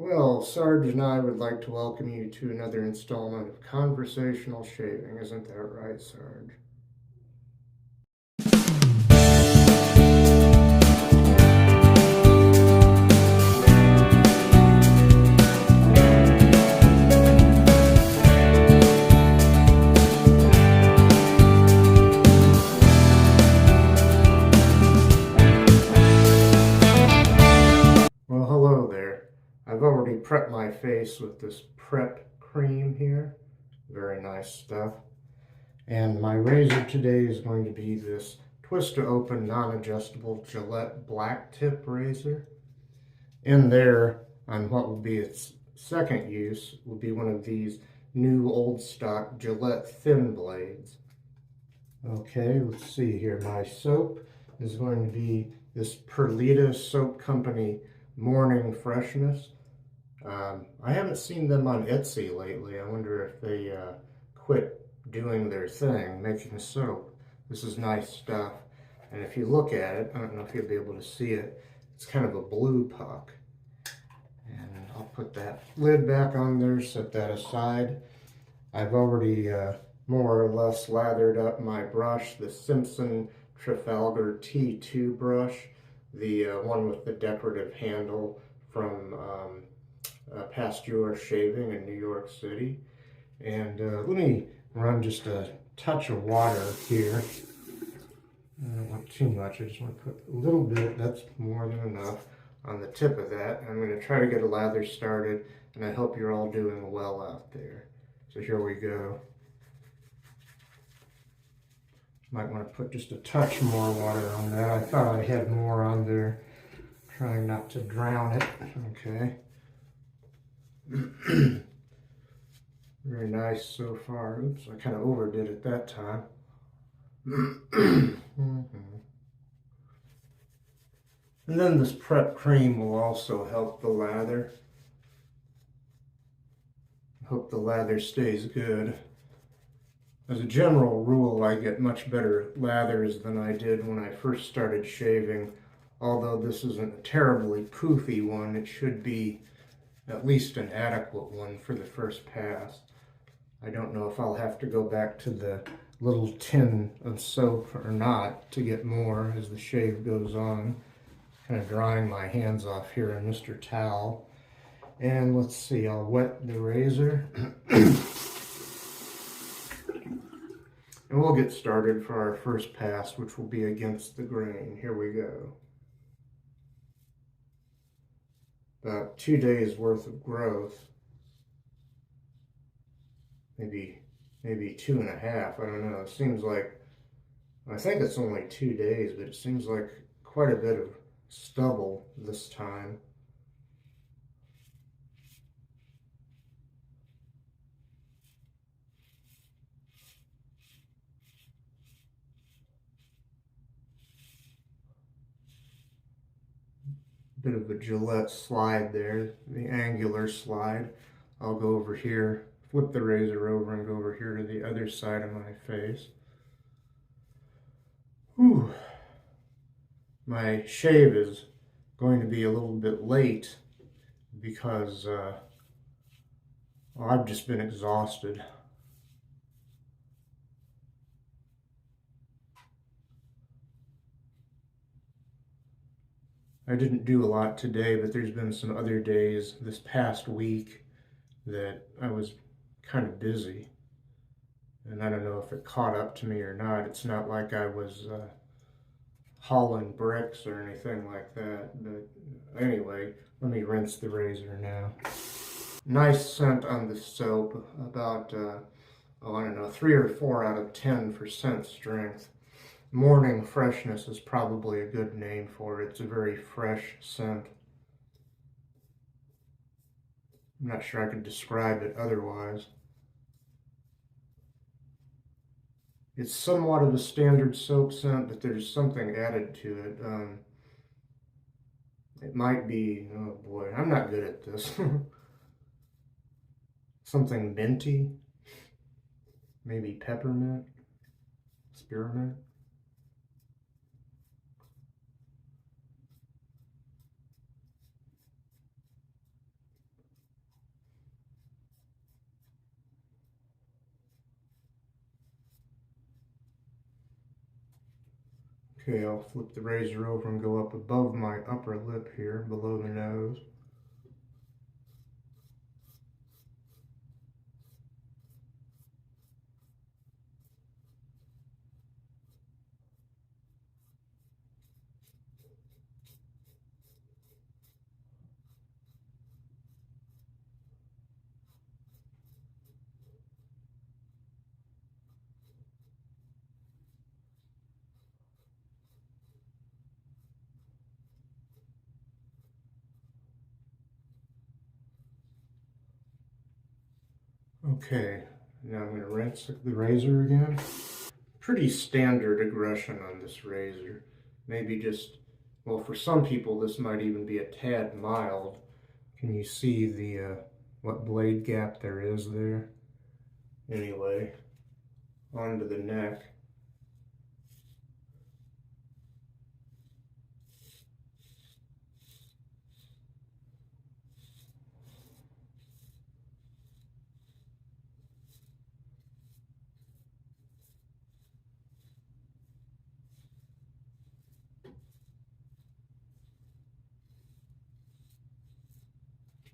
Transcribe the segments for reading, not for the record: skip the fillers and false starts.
Well, Sarge and I would like to welcome you to another installment of Conversational Shaving. Isn't that right, Sarge? Well, hello there. I've already prepped my face with this prep cream here. Very nice stuff. And my razor today is going to be this twist to open non-adjustable Gillette Black Tip razor. In there, on what will be its second use, will be one of these new old stock Gillette thin blades. Okay, let's see here. My soap is going to be this Perleta Soap Company Morning Freshness. I haven't seen them on Etsy lately. I wonder if they quit doing their thing, making soap. This is nice stuff. And if you look at it, I don't know if you'll be able to see it, it's kind of a blue puck. And I'll put that lid back on there, set that aside. I've already more or less lathered up my brush, the Simpson Trafalgar T-2 brush, the one with the decorative handle from Pasteur Shaving in New York City. And let me run just a touch of water here. I don't want too much, I just want to put a little bit, that's more than enough, on the tip of that. I'm going to try to get a lather started, and I hope you're all doing well out there. So here we go. Might want to put just a touch more water on that. I thought I had more on there. Trying not to drown it. Okay. Very nice so far. Oops, I kind of overdid it that time. And then this prep cream will also help the lather. Hope the lather stays good. As a general rule, I get much better lathers than I did when I first started shaving. Although this isn't a terribly poofy one, it should be at least an adequate one for the first pass. I don't know if I'll have to go back to the little tin of soap or not to get more as the shave goes on. Kind of drying my hands off here on Mr. Towel. And let's see, I'll wet the razor. And we'll get started for our first pass, which will be against the grain. Here we go. About 2 days worth of growth. Maybe 2.5, I don't know. It seems like, I think it's only 2 days, but it seems like quite a bit of stubble this time. Bit of a Gillette slide there, the angular slide. I'll go over here, flip the razor over and go over here to the other side of my face. Whew. My shave is going to be a little bit late because well, I've just been exhausted. I didn't do a lot today, but there's been some other days this past week that I was kind of busy. And I don't know if it caught up to me or not. It's not like I was hauling bricks or anything like that. But anyway, let me rinse the razor now. Nice scent on the soap, about, oh, I don't know, 3 or 4 out of 10 for scent strength. Morning Freshness is probably a good name for it. It's a very fresh scent. I'm not sure I could describe it otherwise. It's somewhat of a standard soap scent, but there's something added to it. It might be, oh boy, I'm not good at this. Something minty, maybe peppermint, spearmint. Okay, I'll flip the razor over and go up above my upper lip here, below the nose. Okay, now I'm going to rinse the razor again. Pretty standard aggression on this razor. Maybe just, well, for some people this might even be a tad mild. Can you see the what blade gap there is there? Anyway, onto the neck.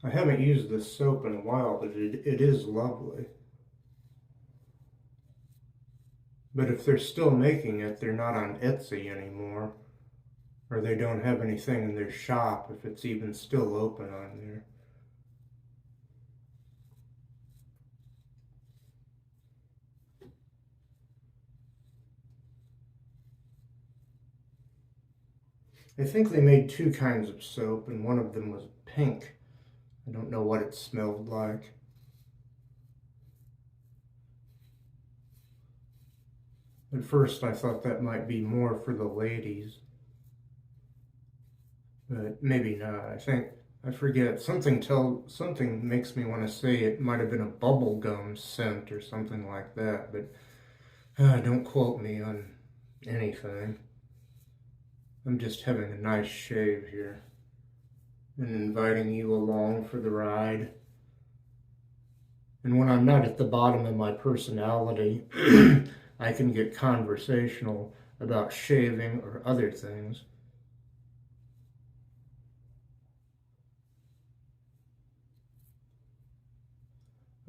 I haven't used this soap in a while, but it is lovely. But if they're still making it, they're not on Etsy anymore. Or they don't have anything in their shop if it's even still open on there. I think they made two kinds of soap, and one of them was pink. I don't know what it smelled like. At first I thought that might be more for the ladies, but maybe not. I forget, something makes me want to say it might have been a bubble gum scent or something like that, but don't quote me on anything. I'm just having a nice shave here and inviting you along for the ride. And when I'm not at the bottom of my personality, I can get conversational about shaving or other things.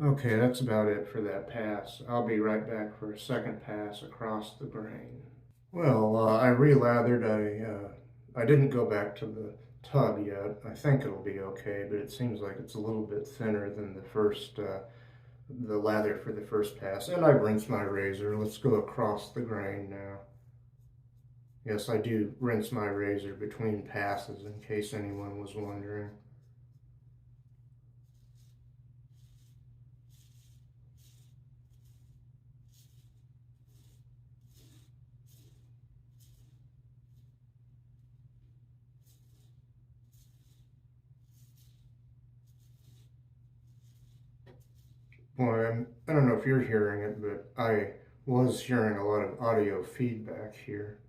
Okay, that's about it for that pass. I'll be right back for a second pass across the grain. Well, I relathered. I didn't go back to the tub yet. I think it'll be okay, but it seems like it's a little bit thinner than the lather for the first pass. And I rinsed my razor. Let's go across the grain now. Yes, I do rinse my razor between passes in case anyone was wondering. Well, I don't know if you're hearing it, but I was hearing a lot of audio feedback here.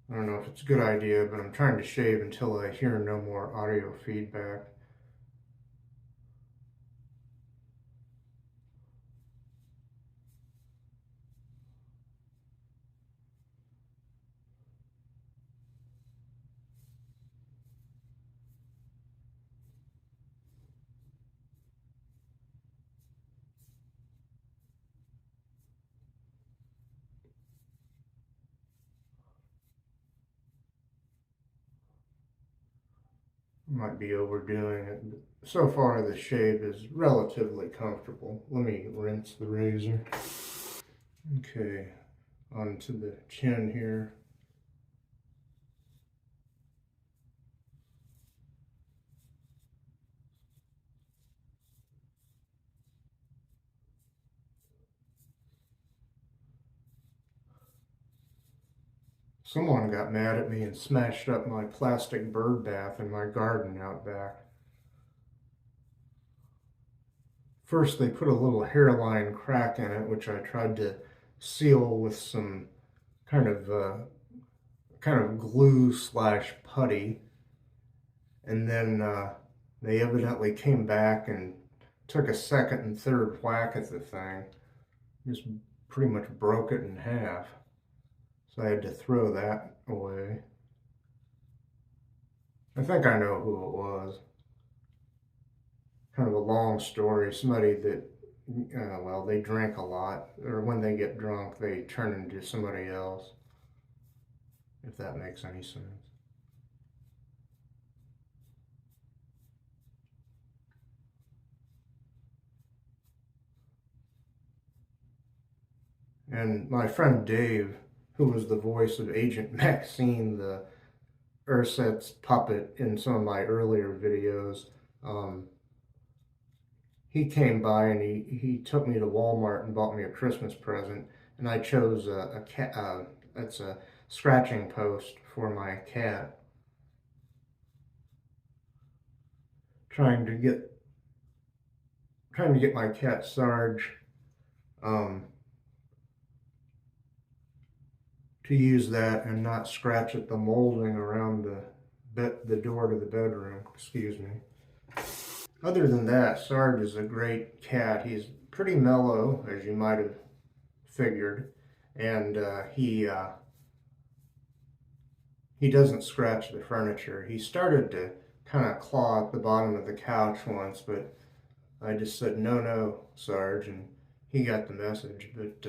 I don't know if it's a good idea, but I'm trying to shave until I hear no more audio feedback. Might be overdoing it, but so far the shave is relatively comfortable. Let me rinse the razor. Okay, onto the chin here. Someone got mad at me and smashed up my plastic bird bath in my garden out back. First, they put a little hairline crack in it, which I tried to seal with some kind of glue slash putty, and then They evidently came back and took a second and third whack at the thing. Just pretty much broke it in half. So I had to throw that away. I think I know who it was. Kind of a long story. Somebody that, well, they drink a lot, or when they get drunk, they turn into somebody else, if that makes any sense. And my friend Dave, who was the voice of Agent Maxine, the Urset's puppet in some of my earlier videos, he came by and he took me to Walmart and bought me a Christmas present, and I chose a cat. That's a scratching post for my cat. Trying to get my cat Sarge to use that and not scratch at the molding around the door to the bedroom. Excuse me. Other than that, Sarge is a great cat. He's pretty mellow, as you might have figured, and he doesn't scratch the furniture. He started to kind of claw at the bottom of the couch once, but I just said, no, no, Sarge, and he got the message. But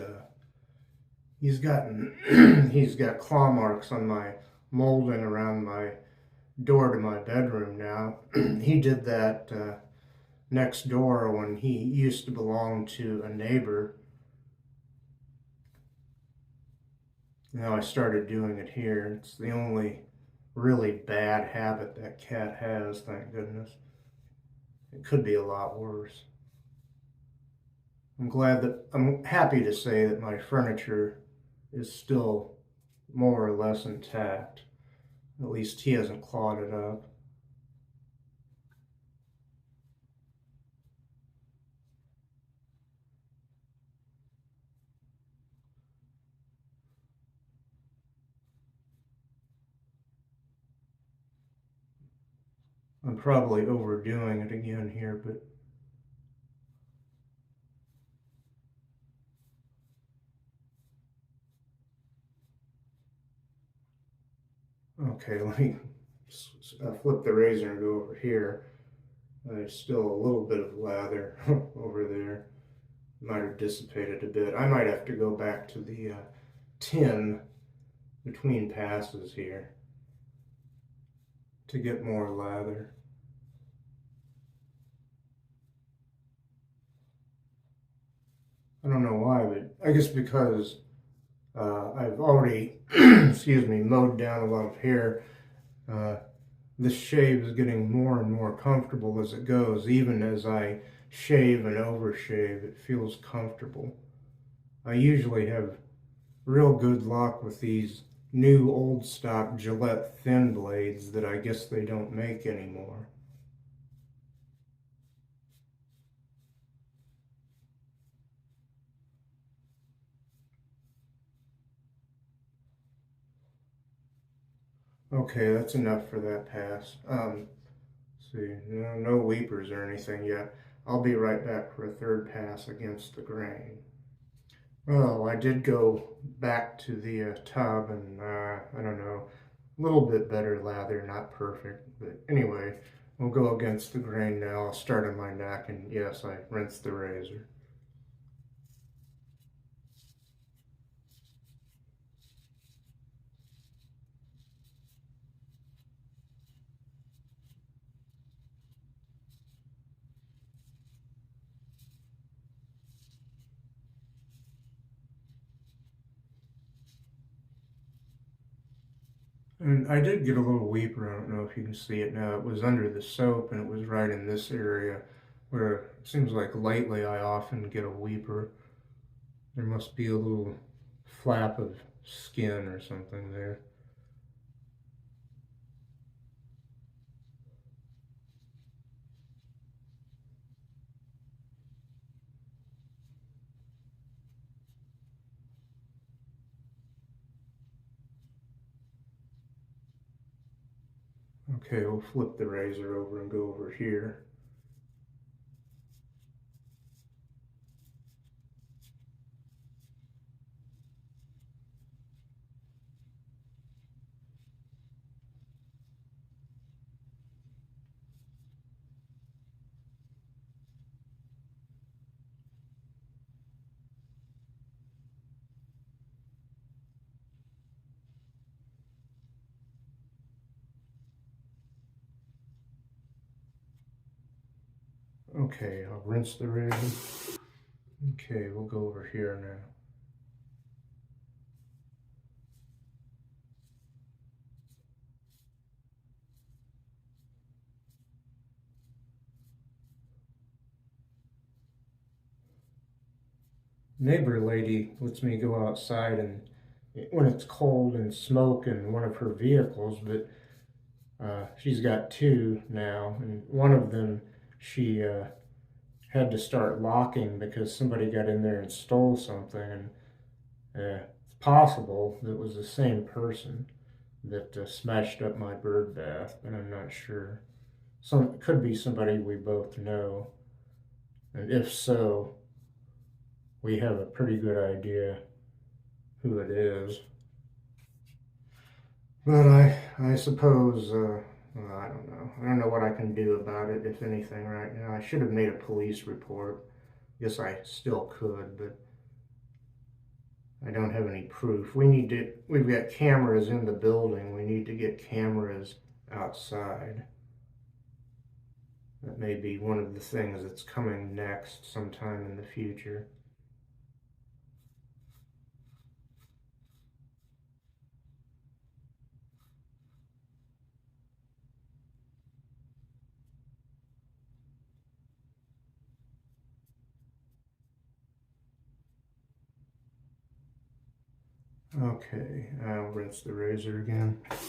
he's got claw marks on my molding around my door to my bedroom now. He did that next door when he used to belong to a neighbor. Now I started doing it here. It's the only really bad habit that cat has, thank goodness. It could be a lot worse. I'm happy to say that my furniture is still more or less intact. At least he hasn't clawed it up. I'm probably overdoing it again here, but okay, let me flip the razor and go over here. There's still a little bit of lather over there. Might have dissipated a bit. I might have to go back to the tin between passes here to get more lather. I don't know why, but I guess because I've already, excuse me, mowed down a lot of hair. This shave is getting more and more comfortable as it goes. Even as I shave and overshave, it feels comfortable. I usually have real good luck with these new old stock Gillette thin blades that I guess they don't make anymore. Okay, that's enough for that pass. See, no weepers or anything yet. I'll be right back for a third pass against the grain. Well, I did go back to the tub and I don't know, a little bit better lather, not perfect, but anyway, we'll go against the grain now. I'll start on my neck, and yes, I rinsed the razor. And I did get a little weeper. I don't know if you can see it now. It was under the soap, and it was right in this area where it seems like lately I often get a weeper. There must be a little flap of skin or something there. Okay, we'll flip the razor over and go over here. Okay, I'll rinse the razor. Okay, we'll go over here now. Neighbor lady lets me go outside and when it's cold and smoke in one of her vehicles, but she's got two now, and one of them she had to start locking because somebody got in there and stole something, and it's possible that it was the same person that smashed up my bird bath, but I'm not sure. It could be somebody we both know, and if so, we have a pretty good idea who it is. But I suppose, well, I don't know. I don't know what I can do about it, if anything, right now. I should have made a police report. Guess I still could, but I don't have any proof. We've got cameras in the building. We need to get cameras outside. That may be one of the things that's coming next sometime in the future. Okay, I'll rinse the razor again. Okay.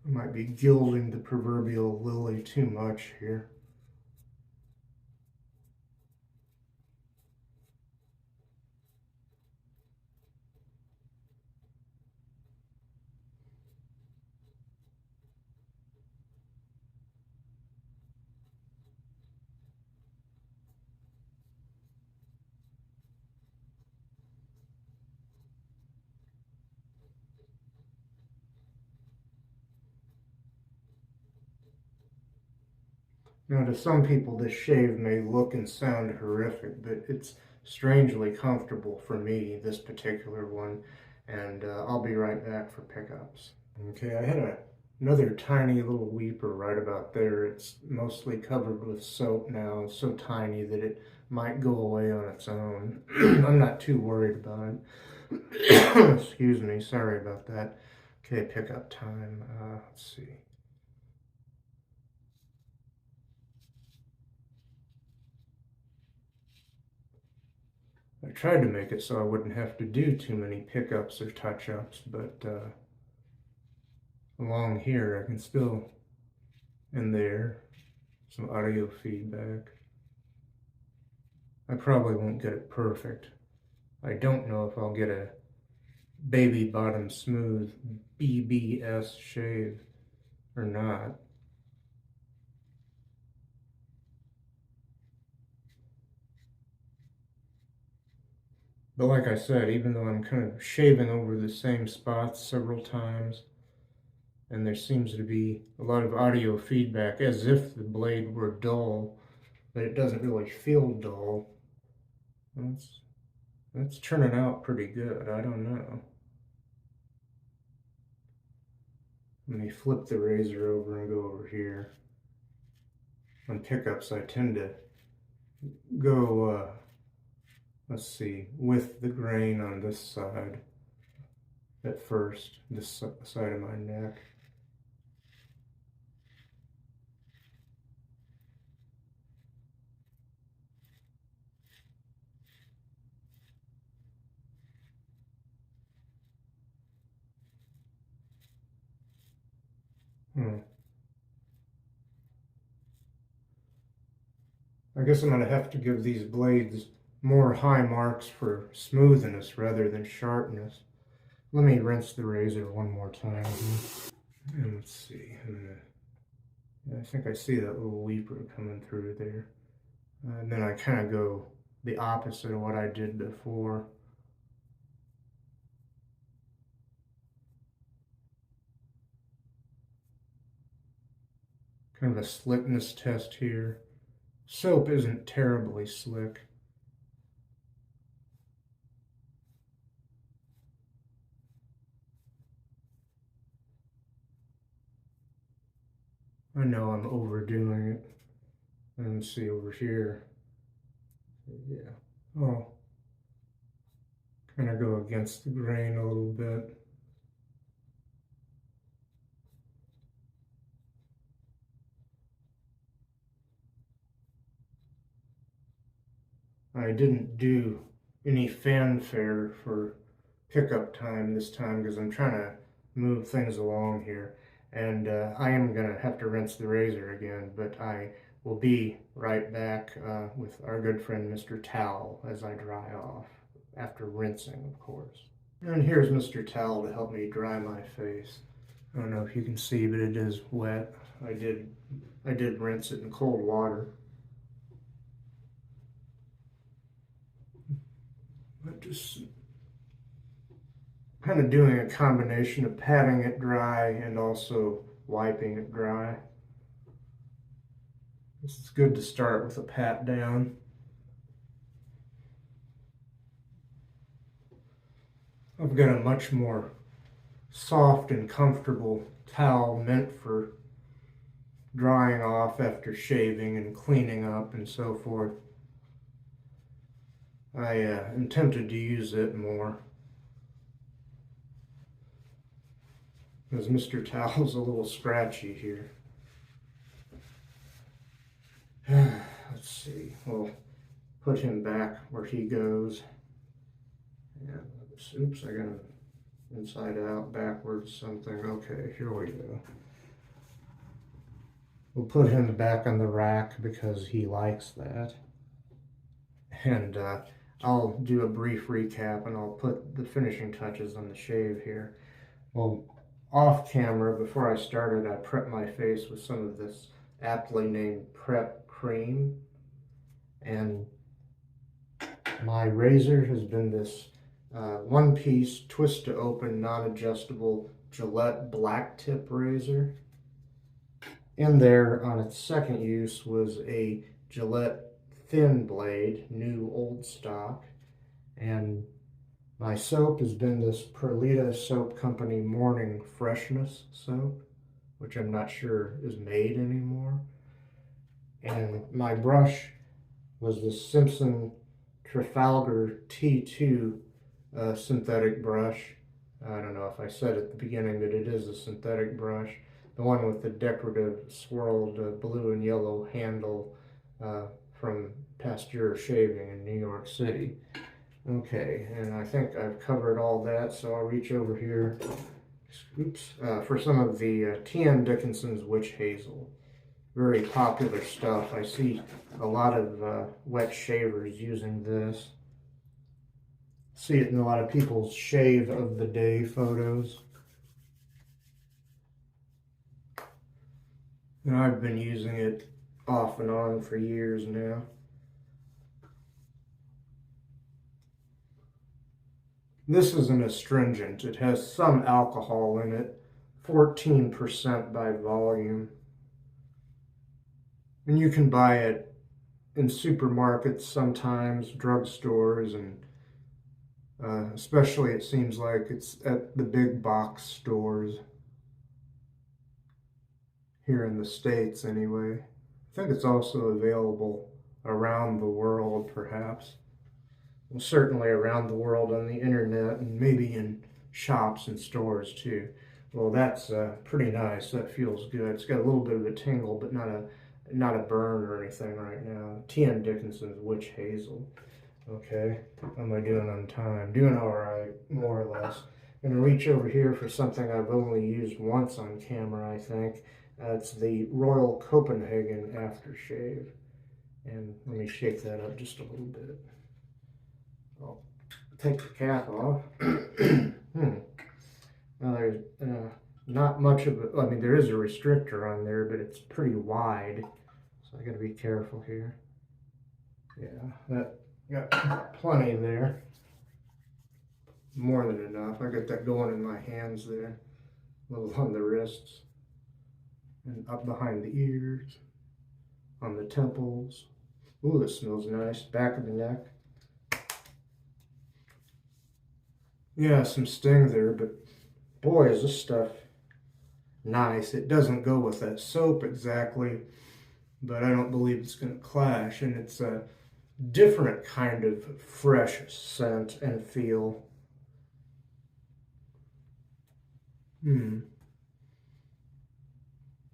I might be gilding the proverbial lily too much here. Now, to some people, this shave may look and sound horrific, but it's strangely comfortable for me, this particular one, and I'll be right back for pickups. Okay, I had another tiny little weeper right about there. It's mostly covered with soap now. It's so tiny that it might go away on its own. I'm not too worried about it. Excuse me, sorry about that. Okay, pickup time. Let's see. I tried to make it so I wouldn't have to do too many pickups or touch-ups, but along here I can still, in there, some audio feedback. I probably won't get it perfect. I don't know if I'll get a baby bottom smooth BBS shave or not. But like I said, even though I'm kind of shaving over the same spots several times, and there seems to be a lot of audio feedback as if the blade were dull, but it doesn't really feel dull. That's turning out pretty good. I don't know. Let me flip the razor over and go over here. On pickups, I tend to go, let's see, with the grain on this side. at first, this side of my neck. I guess I'm going to have to give these blades more high marks for smoothness rather than sharpness. Let me rinse the razor one more time here. And let's see. I think I see that little weeper coming through there. And then I kind of go the opposite of what I did before. Kind of a slickness test here. Soap isn't terribly slick. I know I'm overdoing it. Let's see over here. Yeah. Oh. Kind of go against the grain a little bit. I didn't do any fanfare for pickup time this time because I'm trying to move things along here. And I am going to have to rinse the razor again, but I will be right back with our good friend Mr. Towel as I dry off, after rinsing, of course. And here's Mr. Towel to help me dry my face. I don't know if you can see, but it is wet. I did rinse it in cold water. But just kind of doing a combination of patting it dry and also wiping it dry. It's good to start with a pat down. I've got a much more soft and comfortable towel meant for drying off after shaving and cleaning up and so forth. I am tempted to use it more, because Mr. Towel's a little scratchy here. Let's see, we'll put him back where he goes. And oops, I got him inside out, backwards, something. Okay, here we go. We'll put him back on the rack because he likes that. And I'll do a brief recap and I'll put the finishing touches on the shave here. Well, off camera, before I started, I prepped my face with some of this aptly named prep cream. And my razor has been this one-piece, twist-to-open, non-adjustable Gillette Black Tip razor. In there, on its second use, was a Gillette thin blade, new old stock. And my soap has been this Perleta Soap Company Morning Freshness soap, which I'm not sure is made anymore. And my brush was the Simpson Trafalgar T-2 synthetic brush. I don't know if I said at the beginning that it is a synthetic brush. The one with the decorative swirled blue and yellow handle from Pasteur Shaving in New York City. Okay, and I think I've covered all that, so I'll reach over here, oops, for some of the T.M. Dickinson's Witch Hazel. Very popular stuff. I see a lot of wet shavers using this. See it in a lot of people's shave of the day photos. And I've been using it off and on for years now. This is an astringent. It has some alcohol in it, 14% by volume. And you can buy it in supermarkets sometimes, drugstores, and especially it seems like it's at the big box stores here in the States anyway. I think it's also available around the world, perhaps. Well, certainly around the world on the internet, and maybe in shops and stores too. Well, that's pretty nice. That feels good. It's got a little bit of a tingle, but not a burn or anything right now. T.N. Dickinson's Witch Hazel. Okay, how am I doing on time? Doing all right, more or less. I'm gonna reach over here for something I've only used once on camera, I think. It's the Royal Copenhagen aftershave. And let me shake that up just a little bit. I'll take the cap off. Now there's not much of it. I mean, there is a restrictor on there, but it's pretty wide. So I gotta be careful here. Yeah, that got plenty there. More than enough. I got that going in my hands there. A little on the wrists. And up behind the ears. On the temples. Ooh, this smells nice. Back of the neck. Yeah, some sting there, but boy, is this stuff nice. It doesn't go with that soap exactly, but I don't believe it's going to clash. And it's a different kind of fresh scent and feel.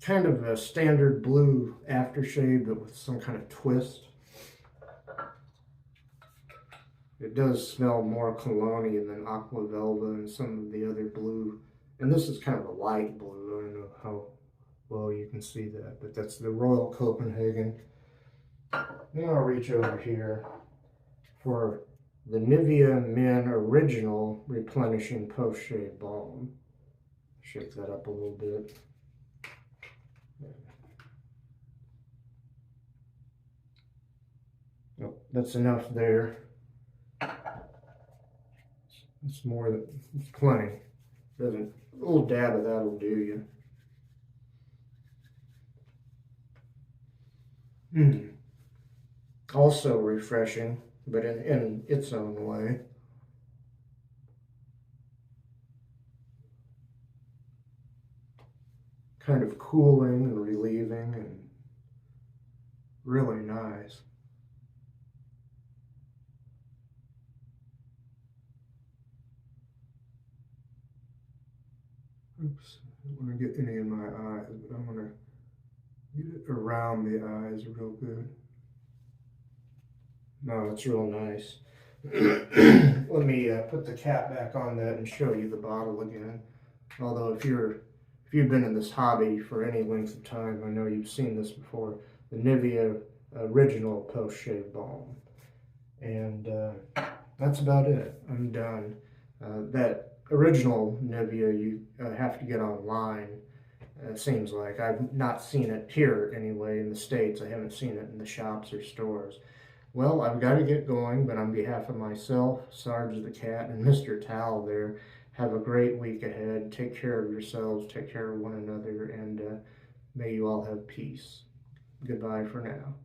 Kind of a standard blue aftershave, but with some kind of twist. It does smell more cologne than aqua velva and some of the other blue. And this is kind of a light blue. I don't know how well you can see that, but that's the Royal Copenhagen. Now I'll reach over here for the Nivea Men Original Replenishing Post-Shave Balm. Shake that up a little bit. Oh, that's enough there. It's more than it's plenty. Doesn't a little dab of that'll do you. Also refreshing, but in its own way. Kind of cooling and relieving and really nice. Oops, I don't want to get any in my eyes, but I'm going to get it around the eyes real good. No, it's real nice. Let me put the cap back on that and show you the bottle again. Although if you've been in this hobby for any length of time, I know you've seen this before. The Nivea Original Post Shave Balm. And that's about it. I'm done. That original Nivea you have to get online. It seems like I've not seen it here anyway in the States. I haven't seen it in the shops or stores. Well, I've got to get going, but on behalf of myself, Sarge the cat, and Mr. Towel there, have a great week ahead. Take care of yourselves, take care of one another, and may you all have peace. Goodbye for now.